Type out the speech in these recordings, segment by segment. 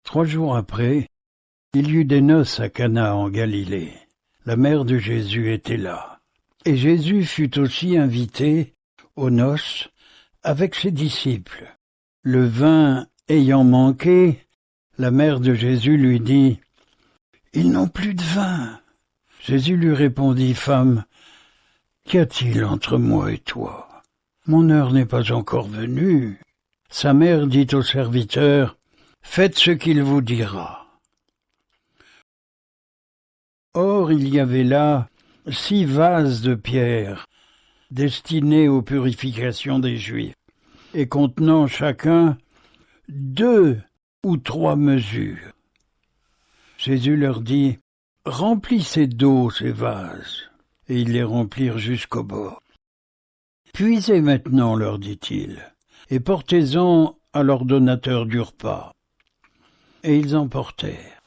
3 jours après, il y eut des noces à Cana en Galilée. La mère de Jésus était là. Et Jésus fut aussi invité aux noces avec ses disciples. Le vin ayant manqué, la mère de Jésus lui dit « Ils n'ont plus de vin !» Jésus lui répondit « Femme, qu'y a-t-il entre moi et toi? Mon heure n'est pas encore venue. » Sa mère dit au serviteur « Faites ce qu'il vous dira. » Or il y avait là 6 vases de pierre destinés aux purifications des Juifs, et contenant chacun 2 ou 3 mesures. Jésus leur dit « Remplissez d'eau ces vases. » Et ils les remplirent jusqu'au bord. « Puisez maintenant, leur dit-il, et portez-en à l'ordonnateur du repas. » Et ils en portèrent.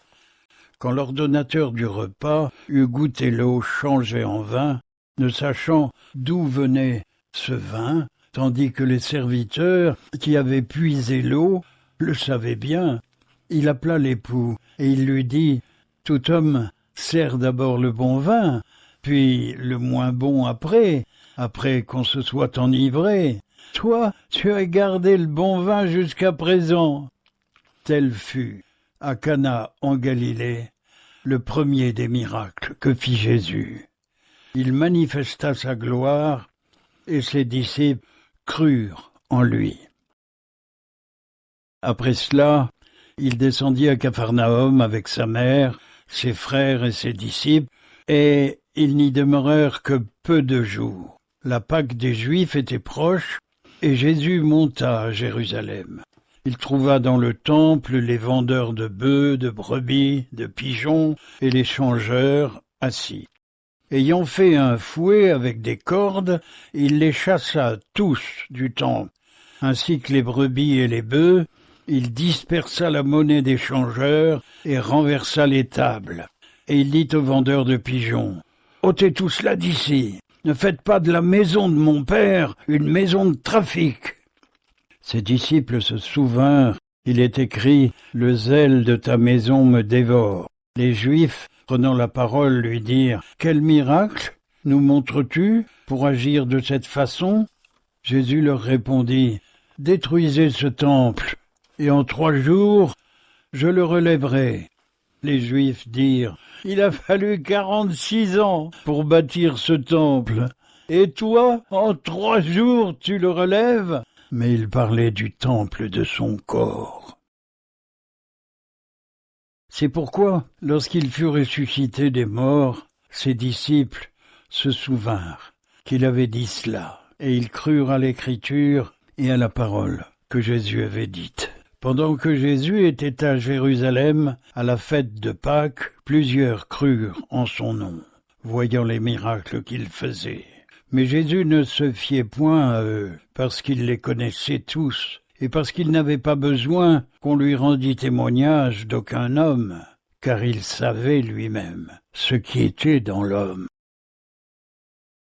Quand l'ordonnateur du repas eut goûté l'eau changée en vin, ne sachant d'où venait ce vin, tandis que les serviteurs qui avaient puisé l'eau le savaient bien, il appela l'époux et il lui dit « Tout homme sert d'abord le bon vin, puis le moins bon après qu'on se soit enivré. Toi, tu as gardé le bon vin jusqu'à présent. » Tel fut, à Cana en Galilée, le premier des miracles que fit Jésus. Il manifesta sa gloire et ses disciples crurent en lui. Après cela, il descendit à Capharnaüm avec sa mère, ses frères et ses disciples, et ils n'y demeurèrent que peu de jours. La Pâque des Juifs était proche, et Jésus monta à Jérusalem. Il trouva dans le temple les vendeurs de bœufs, de brebis, de pigeons, et les changeurs assis. Ayant fait un fouet avec des cordes, il les chassa tous du temple, ainsi que les brebis et les bœufs. Il dispersa la monnaie des changeurs et renversa les tables. Et il dit aux vendeurs de pigeons, « Ôtez tout cela d'ici, ne faites pas de la maison de mon père une maison de trafic. » Ses disciples se souvinrent, il est écrit, « Le zèle de ta maison me dévore. » Les Juifs, prenant la parole, lui dirent, « Quel miracle nous montres-tu pour agir de cette façon ?» Jésus leur répondit, « Détruisez ce temple, et en 3 jours, je le relèverai. » Les Juifs dirent, « Il a fallu 46 ans pour bâtir ce temple, et toi, en 3 jours, tu le relèves ?» Mais il parlait du temple de son corps. C'est pourquoi, lorsqu'il fut ressuscité des morts, ses disciples se souvinrent qu'il avait dit cela, et ils crurent à l'Écriture et à la parole que Jésus avait dite. Pendant que Jésus était à Jérusalem, à la fête de Pâques, plusieurs crurent en son nom, voyant les miracles qu'il faisait. Mais Jésus ne se fiait point à eux, parce qu'il les connaissait tous, et parce qu'il n'avait pas besoin qu'on lui rendît témoignage d'aucun homme, car il savait lui-même ce qui était dans l'homme.